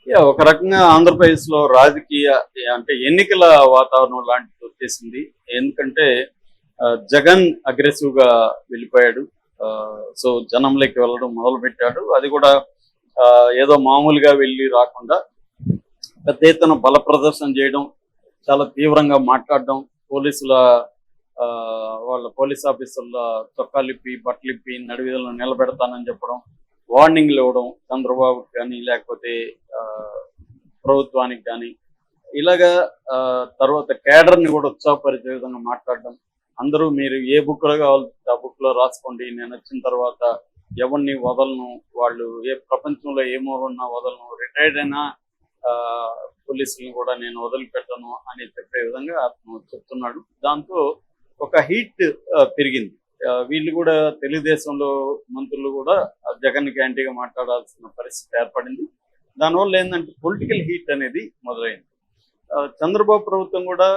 ఒక రకంగా ఆంధ్రప్రదేశ్లో రాజకీయ అంటే ఎన్నికల వాతావరణం లాంటిది వచ్చేసింది. ఎందుకంటే జగన్ అగ్రెసివ్‌గా వెళ్ళిపోయాడు. సో జనంలోకి వెళ్ళడం మొదలుపెట్టాడు. అది కూడా ఏదో మామూలుగా వెళ్ళి రాకుండా పెద్ద ఎత్తున బల ప్రదర్శన చేయడం, చాలా తీవ్రంగా మాట్లాడడం, పోలీసుల వాళ్ళ పోలీస్ ఆఫీసర్ల చొక్కాలిప్పి, బట్టలిప్పి నడివీధుల్లో నిలబెడతానని చెప్పడం, వార్నింగ్‌లు ఇవ్వడం చంద్రబాబుకి కానీ, లేకపోతే ప్రభుత్వానికి కానీ ఇలాగా తర్వాత కేడర్‌ని కూడా ఉత్సాహపరిచే విధంగా మాట్లాడడం. అందరూ మీరు ఏ బుక్‌లో కావాలంటే ఆ బుక్‌లో రాసుకోండి. నేనొచ్చిన తర్వాత ఎవరిని వదలను. వాళ్ళు ప్రపంచంలో ఏ మూలన్నా వదలను. రిటైర్డ్ అయిన పోలీసుల్ని కూడా నేను వదిలిపెట్టను అని చెప్పే విధంగా అతను చెప్తున్నాడు. దాంతో ఒక హీట్ పెరిగింది. వీళ్ళు కూడా తెలుగుదేశంలో మంత్రులు కూడా జగన్‌కి యాంటీగా మాట్లాడాల్సిన పరిస్థితి ఏర్పడింది. దానివల్ల ఏంటంటే పొలిటికల్ హీట్ అనేది మొదలైంది. చంద్రబాబు ప్రభుత్వం కూడా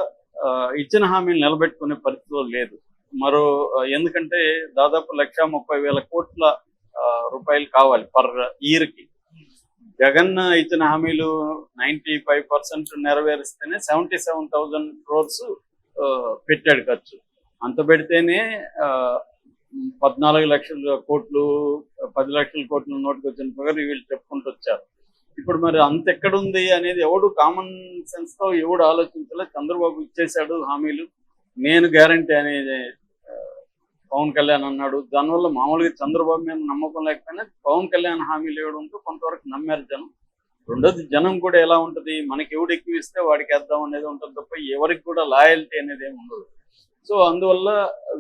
ఇచ్చిన హామీలు నిలబెట్టుకునే పరిస్థితిలో లేదు. ఎందుకంటే దాదాపు 1,30,000 కోట్ల రూపాయలు కావాలి పర్ ఇయర్‌కి. జగన్ ఇచ్చిన హామీలు 95% నెరవేరిస్తేనే 77,000 క్రోర్స్ పెట్టాడు ఖర్చు. అంత పెడితేనే 14 లక్షల కోట్లు 10 లక్షల కోట్ల నోటికి వచ్చిన పగలు వీళ్ళు చెప్పుకుంటూ వచ్చారు. ఇప్పుడు మరి అంత ఎక్కడుంది అనేది ఎవడు కామన్ సెన్స్ తో ఎవడు ఆలోచించలే. చంద్రబాబు ఇచ్చేశాడు హామీలు, నేను గ్యారంటీ అనేది పవన్ కళ్యాణ్ అన్నాడు. దానివల్ల మామూలుగా చంద్రబాబు మీద నమ్మకం లేకపోయినా పవన్ కళ్యాణ్ హామీలు ఇవ్వడంతో కొంతవరకు నమ్మారు జనం. రెండోది జనం కూడా ఎలా ఉంటుంది, మనకి ఎవడు ఎక్కువ ఇస్తే వాడికి వేద్దాం అనేది ఉంటుంది తప్ప ఎవరికి కూడా లాయల్టీ అనేది ఏమి ఉండదు. సో అందువల్ల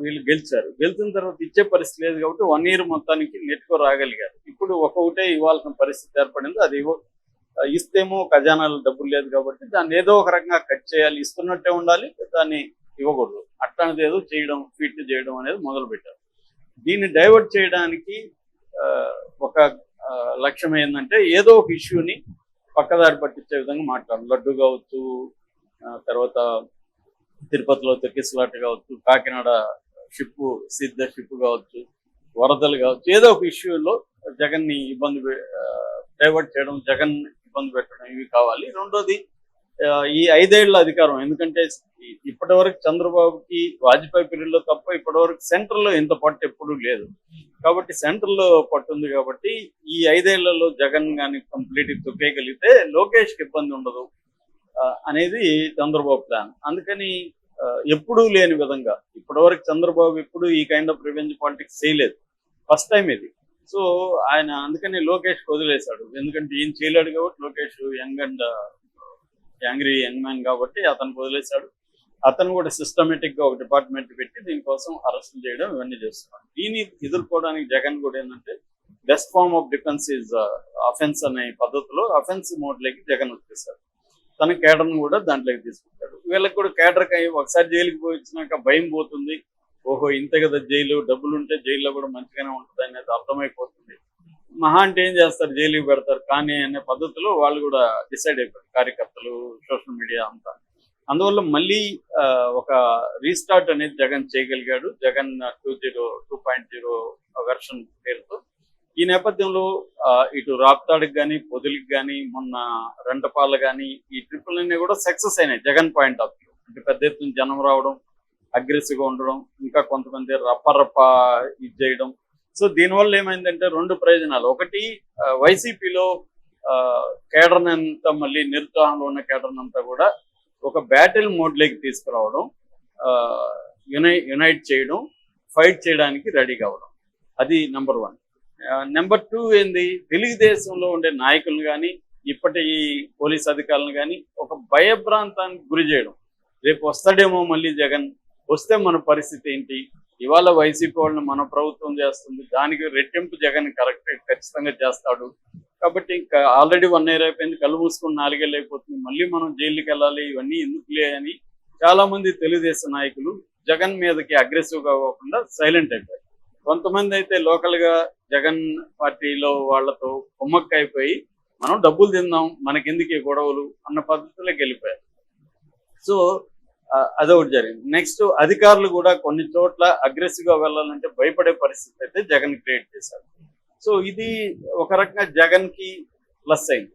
వీళ్ళు గెలిచారు. గెలిచిన తర్వాత ఇచ్చే పరిస్థితి లేదు కాబట్టి 1 ఇయర్ మొత్తానికి నెట్టుకో రాగలిగారు. ఇప్పుడు ఒక్కొక్కటే ఇవ్వాల్సిన పరిస్థితి ఏర్పడింది. అది ఇస్తేమో ఖజానాలు డబ్బులు లేదు కాబట్టి దాన్ని ఏదో ఒక రకంగా కట్ చేయాలి. ఇస్తున్నట్టే ఉండాలి, దాన్ని ఇవ్వకూడదు. అట్లాంటిది ఏదో చేయడం, ఫిట్ చేయడం అనేది మొదలు పెట్టారు. దీన్ని డైవర్ట్ చేయడానికి ఒక లక్ష్యం ఏంటంటే ఏదో ఒక ఇష్యూని పక్కదారి పట్టించే విధంగా మాట్లాడాలి. లడ్డు కావచ్చు, తర్వాత తిరుపతిలో తొక్కిసలాట కావచ్చు, కాకినాడ సిద్ధ షిప్ కావచ్చు, వరదలు కావచ్చు, ఏదో ఒక ఇష్యూలో జగన్ని డైవర్ట్ చేయడం, జగన్ ఇబ్బంది పెట్టడం ఇవి కావాలి. రెండోది ఈ 5 ఏళ్ల అధికారం. ఎందుకంటే ఇప్పటి వరకు చంద్రబాబుకి వాజ్పేయి పీరియడ్ లో తప్ప ఇప్పటి వరకు సెంట్రల్ లో ఇంత పట్టు ఎప్పుడూ లేదు. కాబట్టి సెంట్రల్ లో పట్టుంది కాబట్టి ఈ 5 ఏళ్లలో జగన్ గాని కంప్లీట్ తొక్కేయగలిగితే లోకేష్ కి ఇబ్బంది ఉండదు అనేది చంద్రబాబు ప్లాన్. అందుకని ఎప్పుడూ లేని విధంగా ఇప్పటివరకు చంద్రబాబు ఎప్పుడు ఈ కైండ్ ఆఫ్ రివెంజ్ పాలిటిక్స్ చేయలేదు. ఫస్ట్ టైం ఇది. సో ఆయన అందుకని లోకేష్ వదిలేశాడు. ఎందుకంటే ఈయన చేయలేడు కాబట్టి Lokesh young and angry young man కాబట్టి అతను వదిలేశాడు. అతను కూడా సిస్టమేటిక్ గా ఒక డిపార్ట్మెంట్ పెట్టి దీనికోసం అరెస్ట్ చేయడం ఇవన్నీ చేస్తున్నాడు. దీన్ని ఎదుర్కోవడానికి జగన్ కూడా ఏంటంటే best form of defence is offence అనే పద్ధతిలో అఫెన్స్ మోడ్ లోకి జగన్ వచ్చేసాడు. తన కేడర్ను కూడా దాంట్లోకి తీసుకుంటాడు. వీళ్ళకి కూడా కేడర్కి ఒకసారి జైలుకి పోయించినాక భయం పోతుంది. ఓహో ఇంతే కదా జైలు, డబ్బులు ఉంటే జైల్లో కూడా మంచిగానే ఉంటుంది అనేది అర్థమైపోతుంది. మహా అంటే ఏం చేస్తారు, జైలుకి పెడతారు కానీ అనే పద్ధతిలో వాళ్ళు కూడా డిసైడ్ అయిపోయారు, కార్యకర్తలు, సోషల్ మీడియా అంతా. అందువల్ల మళ్ళీ ఒక రీస్టార్ట్ అనేది జగన్ చేయగలిగాడు. జగన్ 2.0 వెర్షన్ పేరుతో. ఈ నేపథ్యంలో ఇటు రాప్తాడుకి కానీ, పొదిలికి కానీ, మొన్న రెంటపాలు కానీ ఈ ట్రిప్పులన్నీ కూడా సక్సెస్ అయినాయి జగన్ పాయింట్ ఆఫ్ వ్యూ. అంటే పెద్ద ఎత్తున జనం రావడం, అగ్రెసివ్గా ఉండడం, ఇంకా కొంతమంది రప్ప ఇది చేయడం. సో దీనివల్ల ఏమైందంటే 2 ప్రయోజనాలు. ఒకటి, వైసీపీలో కేడర్నంతా మళ్ళీ నిరుత్సాహంలో ఉన్న కేడర్నంతా కూడా ఒక బ్యాటిల్ మోడ్లోకి తీసుకురావడం, యునైట్ చేయడం, ఫైట్ చేయడానికి రెడీ కావడం. అది నెంబర్ 1. నెంబర్ 2 ఏంది, తెలుగుదేశంలో ఉండే నాయకులను కానీ ఇప్పటి పోలీస్ అధికారులను కానీ ఒక భయభ్రాంతానికి గురి చేయడం. రేపు వస్తాడేమో మళ్ళీ జగన్, వస్తే మన పరిస్థితి ఏంటి, ఇవాళ వైసీపీ వాళ్ళని మన ప్రభుత్వం చేస్తుంది, దానికి రెట్టింపు జగన్ ఖచ్చితంగా చేస్తాడు. కాబట్టి ఇంకా ఆల్రెడీ 1 ఇయర్ అయిపోయింది, కళ్ళు మూసుకుని 4 ఏళ్ళు అయిపోతుంది, మళ్ళీ మనం జైలుకి వెళ్ళాలి, ఇవన్నీ ఎందుకులే అని చాలా మంది తెలుగుదేశం నాయకులు జగన్ మీదకి అగ్రెసివ్ గా పోకుండా సైలెంట్ అయిపోయారు. కొంతమంది అయితే లోకల్ గా జగన్ పార్టీలో వాళ్లతో కుమ్మక్క అయిపోయి మనం డబ్బులు తిందాం, మనకెందుకు గొడవలు అన్న పద్ధతిలోకి వెళ్ళిపోయారు. సో అదొకటి జరిగింది. నెక్స్ట్, అధికారులు కూడా కొన్ని చోట్ల అగ్రెసివ్ గా వెళ్ళాలంటే భయపడే పరిస్థితి అయితే జగన్ క్రియేట్ చేశారు. సో ఇది ఒక రకంగా జగన్ కి ప్లస్ అయింది.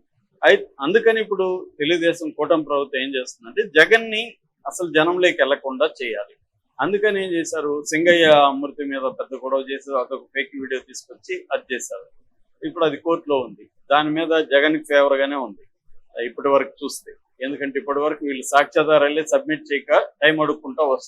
అందుకని ఇప్పుడు తెలుగుదేశం కూటమి ప్రభుత్వం ఏం చేస్తుందంటే జగన్ ని అసలు జనంలోకి వెళ్లకుండా చేయాలి. అందుకని ఏం చేశారు, సింగయ్య అమృతి మీద పెద్ద గొడవ చేసి అదొక ఫేక్ వీడియో తీసుకొచ్చి అది చేశారు. ఇప్పుడు అది కోర్టులో ఉంది. దాని మీద జగన్ కి ఫేవర్ గానే ఉంది ఇప్పటి వరకు చూస్తే. ఎందుకంటే ఇప్పటి వరకు వీళ్ళు సాక్ష్యాధారాలే సబ్మిట్ చేయక టైం అడుక్కుంటా వస్తారు.